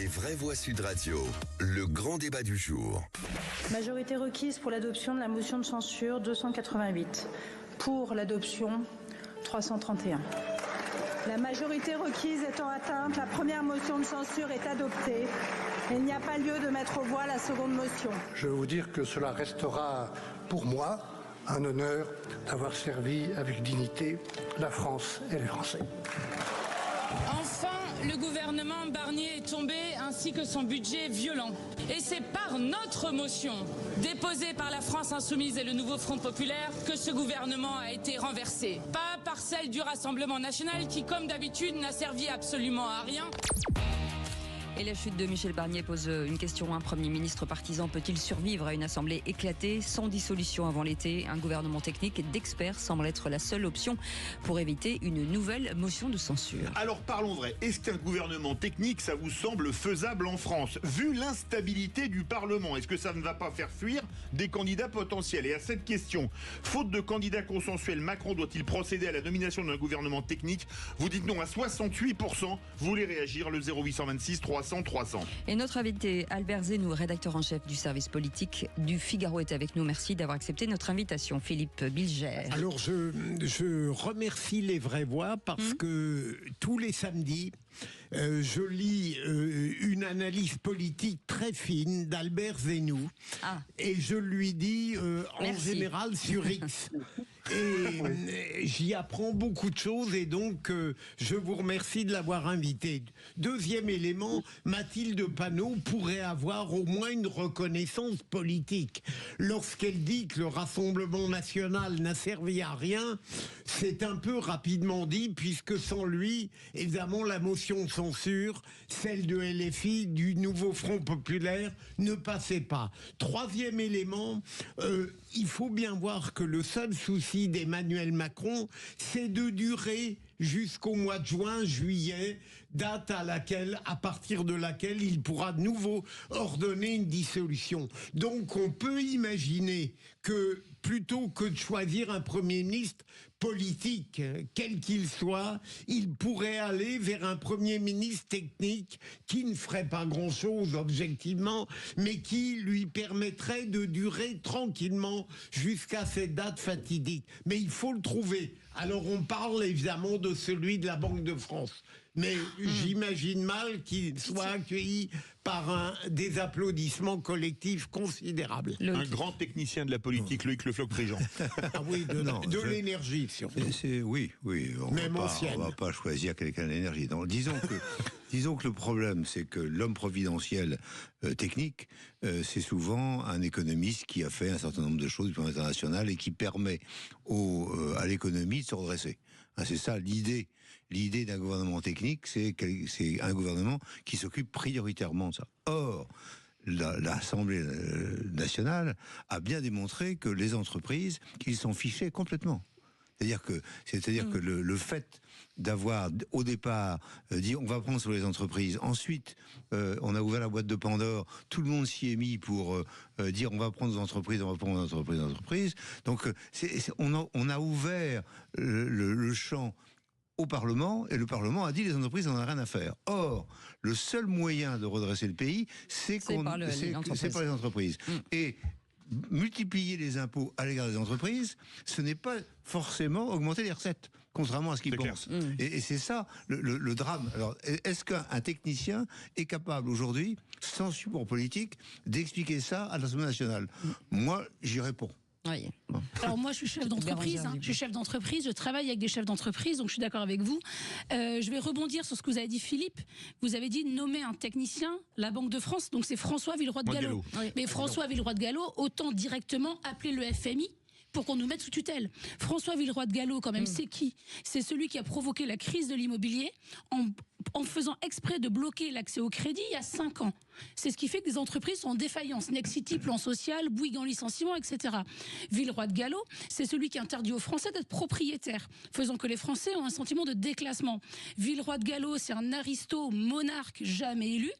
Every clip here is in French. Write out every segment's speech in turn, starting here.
vraies voix Sud Radio, le grand débat du jour. Majorité requise pour l'adoption de la motion de censure 288. Pour l'adoption 331. La majorité requise étant atteinte, la première motion de censure est adoptée. Il n'y a pas lieu de mettre aux voix la seconde motion. Je veux vous dire que cela restera pour moi un honneur d'avoir servi avec dignité la France et les Français. Enfin, le gouvernement Barnier est tombé, ainsi que son budget violent. Et c'est par notre motion, déposée par la France Insoumise et le Nouveau Front Populaire, que ce gouvernement a été renversé. Pas par celle du Rassemblement National qui, comme d'habitude, n'a servi absolument à rien. Et la chute de Michel Barnier pose une question. Un Premier ministre partisan peut-il survivre à une assemblée éclatée sans dissolution avant l'été? Un gouvernement technique d'experts semble être la seule option pour éviter une nouvelle motion de censure. Alors parlons vrai. Est-ce qu'un gouvernement technique, ça vous semble faisable en France? Vu l'instabilité du Parlement, est-ce que ça ne va pas faire fuir des candidats potentiels? Et à cette question, faute de candidats consensuels, Macron doit-il procéder à la nomination d'un gouvernement technique? Vous dites non à 68%. Vous voulez réagir? Le 0826 300 300. Et notre invité Albert Zenou, rédacteur en chef du service politique du Figaro, est avec nous. Merci d'avoir accepté notre invitation, Philippe Bilger. Alors je remercie les vraies voix parce que tous les samedis, je lis une analyse politique très fine d'Albert Zenou et je lui dis en général sur X. Et j'y apprends beaucoup de choses et donc je vous remercie de l'avoir invité. Deuxième élément, Mathilde Panot pourrait avoir au moins une reconnaissance politique. Lorsqu'elle dit que le Rassemblement national n'a servi à rien, c'est un peu rapidement dit puisque sans lui, évidemment, la motion de censure, celle de LFI, du Nouveau Front Populaire, ne passait pas. Troisième élément, il faut bien voir que le seul souci d'Emmanuel Macron, c'est de durer jusqu'au mois de juin, juillet, date à partir de laquelle il pourra de nouveau ordonner une dissolution. Donc on peut imaginer que plutôt que de choisir un Premier ministre politique, quel qu'il soit, il pourrait aller vers un Premier ministre technique qui ne ferait pas grand-chose objectivement, mais qui lui permettrait de durer tranquillement jusqu'à cette date fatidique. Mais il faut le trouver. Alors on parle évidemment de celui de la Banque de France. Mais j'imagine mal qu'il soit accueilli par des applaudissements collectifs considérables. Un grand technicien de la politique, Loïc Le Floch-Prigent. Ah oui, de l'énergie surtout. Oui, on ne va pas choisir quelqu'un de l'énergie. Disons que le problème, c'est que l'homme providentiel technique, c'est souvent un économiste qui a fait un certain nombre de choses du plan international et qui permet à l'économie de se redresser. C'est ça l'idée. L'idée d'un gouvernement technique, c'est un gouvernement qui s'occupe prioritairement de ça. Or, l'Assemblée nationale a bien démontré que les entreprises, qu'ils s'en fichaient complètement. C'est-à-dire que le fait d'avoir au départ dit on va prendre sur les entreprises, ensuite on a ouvert la boîte de Pandore, tout le monde s'y est mis pour dire on va prendre des entreprises, donc on a ouvert le champ au Parlement, et le Parlement a dit les entreprises n'en ont rien à faire. Or, le seul moyen de redresser le pays, c'est par les entreprises. Et multiplier les impôts à l'égard des entreprises, ce n'est pas forcément augmenter les recettes, contrairement à ce qu'ils pensent. Et c'est ça le drame. Alors, est-ce qu'un technicien est capable aujourd'hui, sans support politique, d'expliquer ça à l'Assemblée nationale? Moi, j'y réponds. Oui. Alors moi je suis chef d'entreprise, je travaille avec des chefs d'entreprise, donc je suis d'accord avec vous. Je vais rebondir sur ce que vous avez dit Philippe. Vous avez dit nommer un technicien, la Banque de France, donc c'est François Villeroy de Galhau. Mais François Villeroy de Galhau, autant directement appeler le FMI pour qu'on nous mette sous tutelle. François Villeroy de Galhau, quand même, c'est qui? C'est celui qui a provoqué la crise de l'immobilier en faisant exprès de bloquer l'accès au crédit il y a 5 ans. C'est ce qui fait que des entreprises sont en défaillance. Nexity, plan social, Bouygues en licenciement, etc. Villeroy de Galhau, c'est celui qui interdit aux Français d'être propriétaires, faisant que les Français ont un sentiment de déclassement. Villeroy de Galhau, c'est un aristo monarque jamais élu,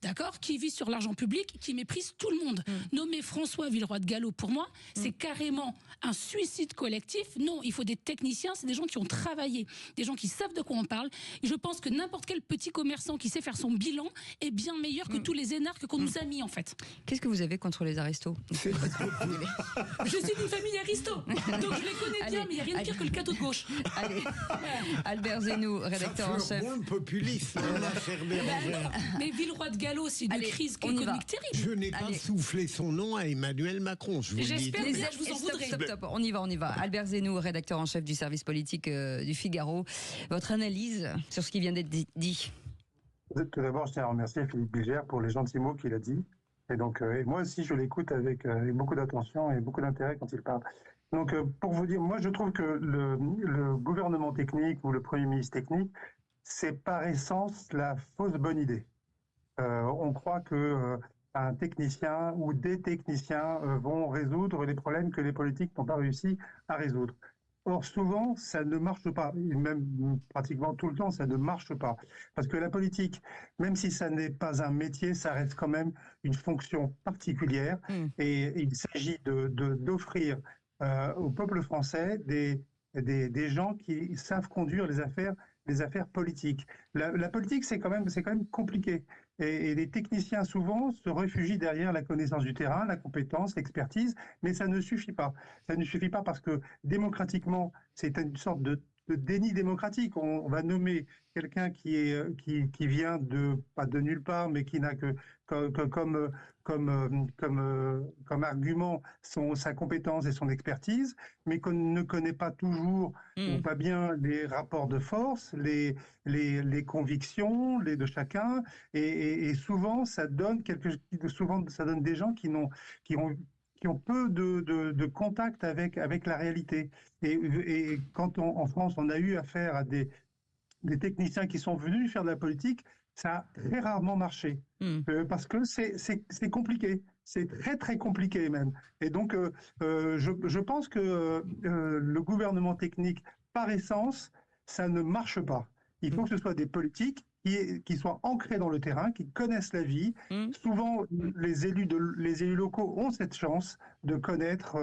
d'accord, qui vit sur l'argent public, qui méprise tout le monde. Nommer François Villeroy de Galhau, pour moi, c'est carrément un suicide collectif. Non, il faut des techniciens, c'est des gens qui ont travaillé, des gens qui savent de quoi on parle. Et je pense que n'importe quel petit commerçant qui sait faire son bilan est bien meilleur que tous les énarques qu'on nous a mis, en fait. Qu'est-ce que vous avez contre les aristos? Je suis d'une famille aristo, donc je les connais bien, mais il n'y a rien de pire que le cadeau de gauche. Allez, Albert Zenou, rédacteur en chef. moins populiste, la chère Bérangère. Mais Villeroy de Galhau, c'est une crise économique terrible. Je n'ai pas soufflé son nom à Emmanuel Macron, je vous le dis. J'espère, mais je vous en voudrais. Stop, on y va. Albert Zenou, rédacteur en chef du service politique du Figaro. Votre analyse sur ce qui vient d'être dit? Tout d'abord, je tiens à remercier Philippe Bilger pour les gentils mots qu'il a dit. Et donc, et moi aussi, je l'écoute avec beaucoup d'attention et beaucoup d'intérêt quand il parle. Donc, pour vous dire, moi, je trouve que le gouvernement technique ou le Premier ministre technique, c'est par essence la fausse bonne idée. On croit que un technicien ou des techniciens vont résoudre les problèmes que les politiques n'ont pas réussi à résoudre. Or, souvent, ça ne marche pas. Et même pratiquement tout le temps, ça ne marche pas. Parce que la politique, même si ça n'est pas un métier, ça reste quand même une fonction particulière. Et il s'agit d'offrir au peuple français des gens qui savent conduire les affaires politiques. La politique, c'est quand même compliqué. Et les techniciens, souvent, se réfugient derrière la connaissance du terrain, la compétence, l'expertise, mais ça ne suffit pas. Ça ne suffit pas parce que, démocratiquement, c'est une sorte de déni démocratique. On va nommer quelqu'un qui vient pas de nulle part, mais qui n'a que comme argument sa compétence et son expertise, mais qu'on ne connaît pas toujours ou pas bien les rapports de force, les convictions de chacun, et souvent ça donne des gens qui ont peu de contact avec la réalité. Et quand en France on a eu affaire à des techniciens qui sont venus faire de la politique, ça a très rarement marché. Parce que c'est compliqué. C'est très très compliqué même. Et donc je pense que le gouvernement technique, par essence, ça ne marche pas. Il faut que ce soit des politiques qui soient ancrés dans le terrain, qui connaissent la vie. Souvent, les élus locaux ont cette chance de connaître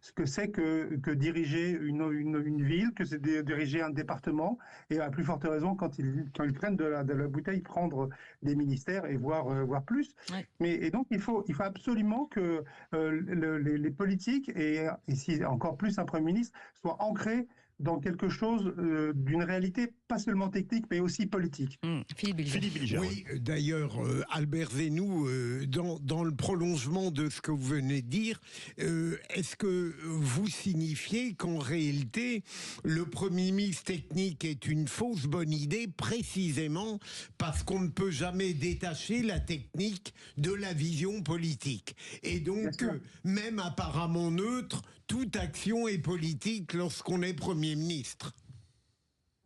ce que c'est que diriger une ville, que c'est diriger un département, et à plus forte raison quand ils prennent de la bouteille, prendre des ministères et voir plus. Ouais. Et donc, il faut absolument que les politiques, et ici encore plus un Premier ministre, soient ancrés dans quelque chose d'une réalité pas seulement technique, mais aussi politique. Philippe Bilger. Oui, d'ailleurs, Albert Zenou, dans le prolongement de ce que vous venez de dire, est-ce que vous signifiez qu'en réalité, le Premier ministre technique est une fausse bonne idée, précisément parce qu'on ne peut jamais détacher la technique de la vision politique? Et donc, même apparemment neutre, toute action est politique lorsqu'on est Premier ministre.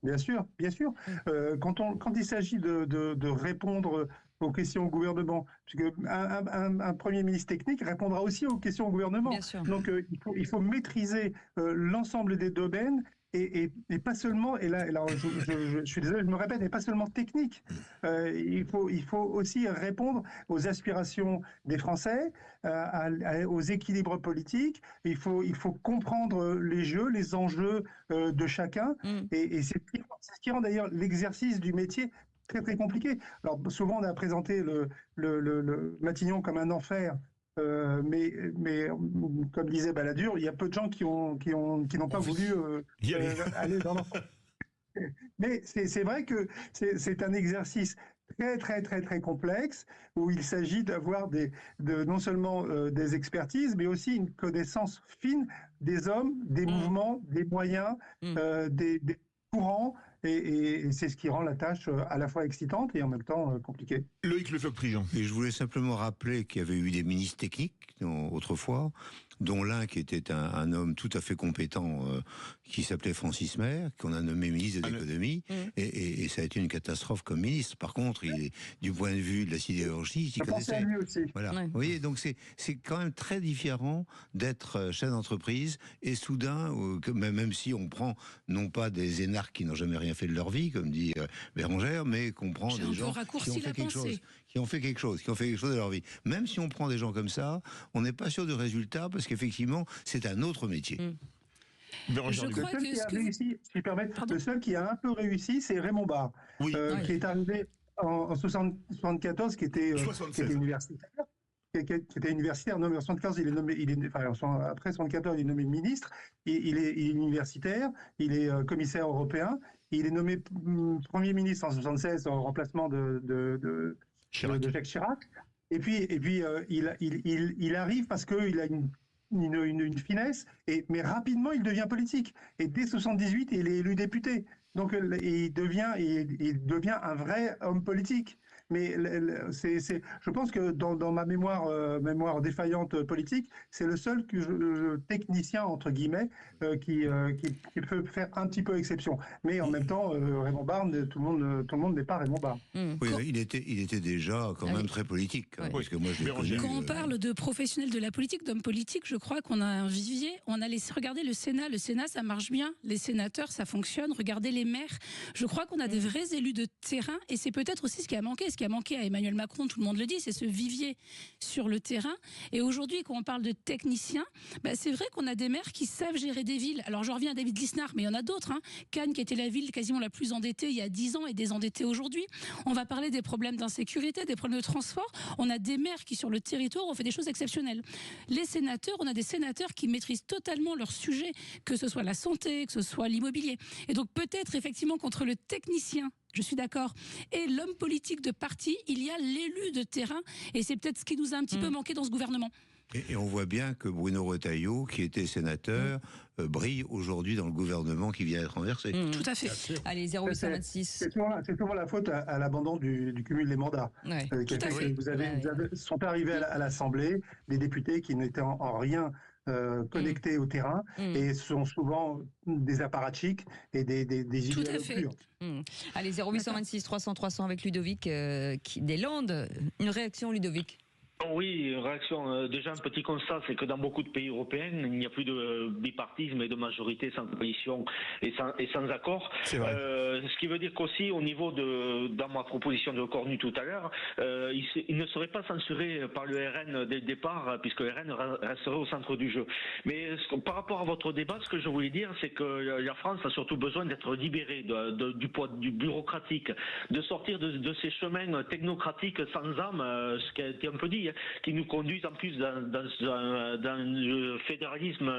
Bien sûr, bien sûr. Quand il s'agit de répondre aux questions au gouvernement, puisque un Premier ministre technique répondra aussi aux questions au gouvernement. Donc il faut maîtriser l'ensemble des domaines. Et pas seulement, et là je suis désolé, je me répète, et pas seulement technique. Il faut aussi répondre aux aspirations des Français, aux équilibres politiques. Il faut comprendre les jeux, les enjeux de chacun. Et c'est ce qui rend d'ailleurs l'exercice du métier très très compliqué. Alors souvent on a présenté le Matignon comme un enfer. Mais comme disait Balladur, il y a peu de gens qui n'ont pas voulu aller dans l'enfer. Mais c'est vrai que c'est un exercice très très très très complexe où il s'agit d'avoir non seulement des expertises, mais aussi une connaissance fine des hommes, des mouvements, des moyens, des courants. Et c'est ce qui rend la tâche à la fois excitante et en même temps compliquée. Loïc Le Floch-Prigent. Et je voulais simplement rappeler qu'il y avait eu des ministres techniques autrefois, dont l'un qui était un homme tout à fait compétent, qui s'appelait Francis Maire, qu'on a nommé ministre de l'économie, et ça a été une catastrophe comme ministre. Par contre, du point de vue de la sidérurgie, il connaissait. Lui aussi. Voilà. Ouais. Vous voyez, donc c'est quand même très différent d'être chef d'entreprise et soudain, même si on prend non pas des énarques qui n'ont jamais rien rien fait de leur vie, comme dit Bérangère, mais qu'on prend des gens qui ont fait quelque chose, qui ont fait quelque chose de leur vie. Même si on prend des gens comme ça, on n'est pas sûr du résultat, parce qu'effectivement, c'est un autre métier. Je crois que le seul qui a un peu réussi, c'est Raymond Barre, qui est arrivé en 74, qui était universitaire. Qui était universitaire, non mais en 74 après 74 il est nommé ministre, il est universitaire, il est commissaire européen, il est nommé Premier ministre en 76 en remplacement de Jacques Chirac, et puis il arrive parce qu'il a une finesse, mais rapidement il devient politique, et dès 78 il est élu député, donc il devient un vrai homme politique. Mais je pense que dans ma mémoire défaillante politique, c'est le seul technicien entre guillemets qui peut faire un petit peu exception. Mais en même temps, Raymond Barre, tout le monde n'est pas Raymond Barre. Oui, il était déjà quand même très politique. Parce que moi, je l'ai connu, Quand on parle de professionnels de la politique, d'hommes politiques, je crois qu'on a un vivier. On a regardez le Sénat. Le Sénat, ça marche bien. Les sénateurs, ça fonctionne. Regardez les maires. Je crois qu'on a des vrais élus de terrain, et c'est peut-être aussi ce qui a manqué. Ce qui a manqué à Emmanuel Macron, tout le monde le dit, c'est ce vivier sur le terrain. Et aujourd'hui, quand on parle de techniciens, c'est vrai qu'on a des maires qui savent gérer des villes. Alors je reviens à David Lisnard, mais il y en a d'autres. Cannes, qui était la ville quasiment la plus endettée il y a 10 ans et désendettée aujourd'hui. On va parler des problèmes d'insécurité, des problèmes de transport. On a des maires qui, sur le territoire, ont fait des choses exceptionnelles. Les sénateurs, on a des sénateurs qui maîtrisent totalement leur sujet, que ce soit la santé, que ce soit l'immobilier. Et donc peut-être effectivement qu'entre le technicien, je suis d'accord, et l'homme politique de parti, il y a l'élu de terrain, et c'est peut-être ce qui nous a un petit peu manqué dans ce gouvernement. Et on voit bien que Bruno Retailleau, qui était sénateur, brille aujourd'hui dans le gouvernement qui vient d'être renversé. Tout à fait. Allez, 0826. C'est souvent la faute à l'abandon du cumul des mandats. Tout à fait. Sont arrivés à l'Assemblée des députés qui n'étaient en rien connectés au terrain, et sont souvent des apparatchiks et des idéologues purs. Allez, 0826 300 300 avec Ludovic des Landes. Une réaction, Ludovic? Oui, réaction. Déjà, un petit constat, c'est que dans beaucoup de pays européens, il n'y a plus de bipartisme et de majorité sans coalition et sans accord. Ce qui veut dire qu'aussi, au niveau dans ma proposition de Cornu tout à l'heure, il ne serait pas censuré par le RN dès le départ, puisque le RN resterait au centre du jeu. Mais par rapport à votre débat, ce que je voulais dire, c'est que la France a surtout besoin d'être libérée du poids du bureaucratique, de sortir de ces chemins technocratiques sans âme, ce qui a été un peu dit, qui nous conduisent en plus dans le fédéralisme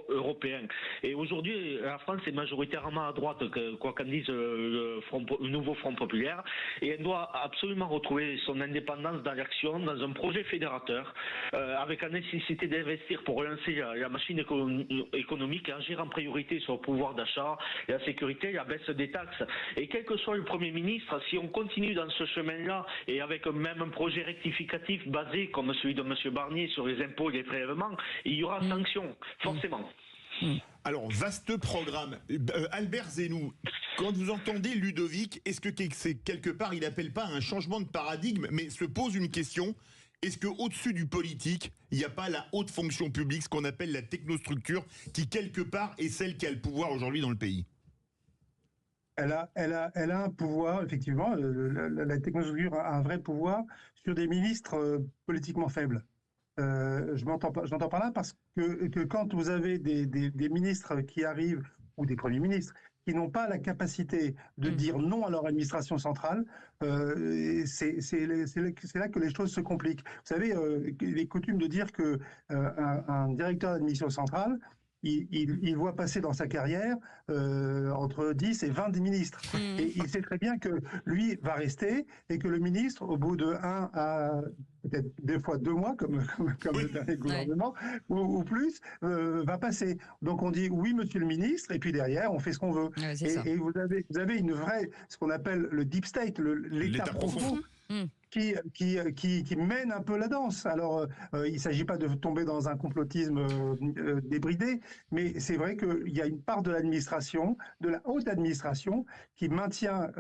européen. Et aujourd'hui, la France est majoritairement à droite, quoi qu'en dise le nouveau Front populaire, et elle doit absolument retrouver son indépendance dans l'action, dans un projet fédérateur, avec la nécessité d'investir pour relancer la machine économique, et agir en priorité sur le pouvoir d'achat, la sécurité, la baisse des taxes. Et quel que soit le Premier ministre, si on continue dans ce chemin-là, et avec même un projet rectificatif basé comme celui de M. Barnier sur les impôts et les prélèvements, il y aura sanction, forcément. Alors, vaste programme. Albert Zenou, quand vous entendez Ludovic, est-ce que c'est quelque part, il n'appelle pas un changement de paradigme, mais se pose une question: est-ce qu'au-dessus du politique, il n'y a pas la haute fonction publique, ce qu'on appelle la technostructure, qui quelque part est celle qui a le pouvoir aujourd'hui dans le pays? Elle a un pouvoir, effectivement, la technostructure a un vrai pouvoir sur des ministres politiquement faibles. J'entends par là parce que quand vous avez des ministres qui arrivent, ou des premiers ministres, qui n'ont pas la capacité de dire non à leur administration centrale, c'est là que les choses se compliquent. Vous savez, il est coutume de dire qu'un directeur d'administration centrale, il voit passer dans sa carrière entre 10 et 20 ministres. Et il sait très bien que lui va rester, et que le ministre, au bout de 1 à peut-être des fois 2 mois, comme le dernier gouvernement, ou plus, va passer. Donc on dit oui, monsieur le ministre, et puis derrière, on fait ce qu'on veut. Et vous avez une vraie, ce qu'on appelle le deep state, l'état profond. Qui mène un peu la danse. Alors, il ne s'agit pas de tomber dans un complotisme débridé, mais c'est vrai qu'il y a une part de l'administration, de la haute administration, qui maintient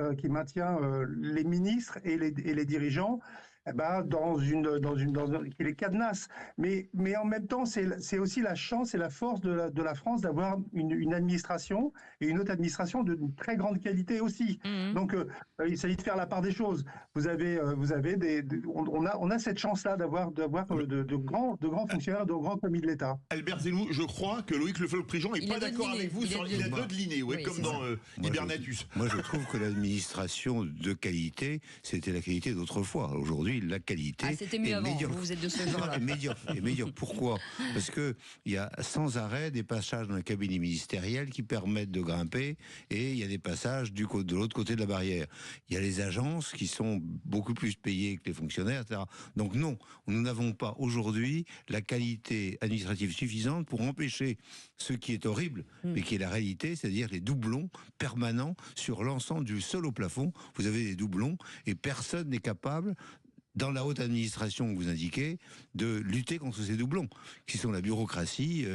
les ministres et les dirigeants qui les cadenasse. Mais en même temps, c'est aussi la chance et la force de la France d'avoir une administration et une haute administration de très grande qualité aussi. Donc, il s'agit de faire la part des choses. On a cette chance-là d'avoir de grands fonctionnaires, de grands commis de l'État. Albert Zenou, je crois que Loïc Le Floch-Prigent n'est pas d'accord avec vous sur il a deux de l'inné, comme dans Hibernatus. Moi, je trouve que l'administration de qualité, c'était la qualité d'autrefois. Aujourd'hui, la qualité c'était mieux est avant. médiocre. Vous êtes de ce genre-là. est médiocre. Pourquoi ? Parce que il y a sans arrêt des passages dans le cabinet ministériel qui permettent de grimper, et il y a des passages de l'autre côté de la barrière. Il y a les agences qui sont beaucoup plus payées que les fonctionnaires, etc. Donc non, nous n'avons pas aujourd'hui la qualité administrative suffisante pour empêcher ce qui est horrible, mais qui est la réalité, c'est-à-dire les doublons permanents sur l'ensemble du sol au plafond. Vous avez des doublons et personne n'est capable, dans la haute administration que vous indiquez, de lutter contre ces doublons, qui sont la bureaucratie.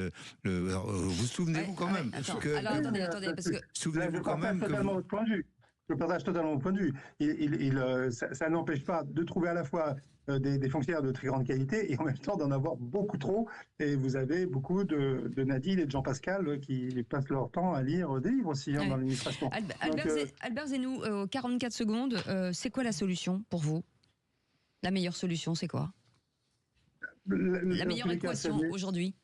Vous souvenez-vous quand même Alors attendez, parce que... Souvenez-vous quand même que... Je partage totalement mon point de vue. Ça n'empêche pas de trouver à la fois des fonctionnaires de très grande qualité et en même temps d'en avoir beaucoup trop. Et vous avez beaucoup de Nadine et de Jean-Pascal qui passent leur temps à lire des livres aussi dans l'administration. Albert Zenou, 44 secondes, c'est quoi la solution pour vous ? La meilleure solution, c'est quoi ? La meilleure équation aujourd'hui ?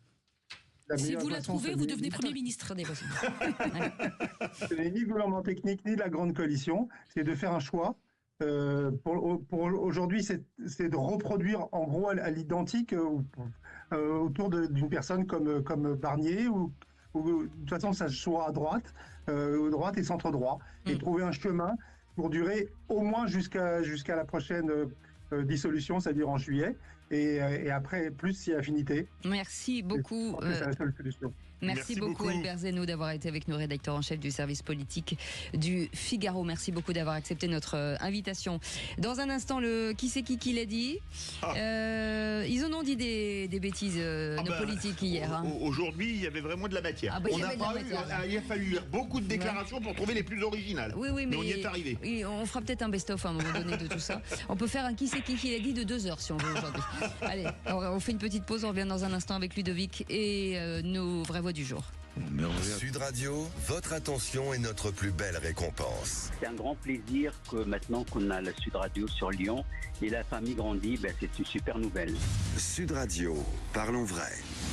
Si vous la trouvez, vous devenez Premier ministre. Ce n'est ni le gouvernement technique, ni la grande coalition. C'est de faire un choix. Pour aujourd'hui, c'est de reproduire en gros à l'identique autour d'une personne comme Barnier, ou de toute façon, ça soit à droite et centre-droit, et trouver un chemin pour durer au moins jusqu'à la prochaine dissolution, c'est-à-dire en juillet. Et après, plus si affinité. Merci beaucoup. C'est la seule solution. Merci beaucoup Albert Zenou d'avoir été avec nous, rédacteur en chef du service politique du Figaro. Merci beaucoup d'avoir accepté notre invitation. Dans un instant, le qui c'est qui l'a dit. Ils en ont dit des bêtises, nos politiques hier. Aujourd'hui, il y avait vraiment de la matière. Il a fallu beaucoup de déclarations pour trouver les plus originales. Oui, mais on y est arrivé. Oui, on fera peut-être un best-of à un moment donné de tout ça. On peut faire un qui c'est qui l'a dit de 2 heures si on veut aujourd'hui. Allez, on fait une petite pause, on revient dans un instant avec Ludovic et nos vraies voix du jour. Sud Radio, votre attention est notre plus belle récompense. C'est un grand plaisir que maintenant qu'on a la Sud Radio sur Lyon et la famille grandit, c'est une super nouvelle. Sud Radio, parlons vrai.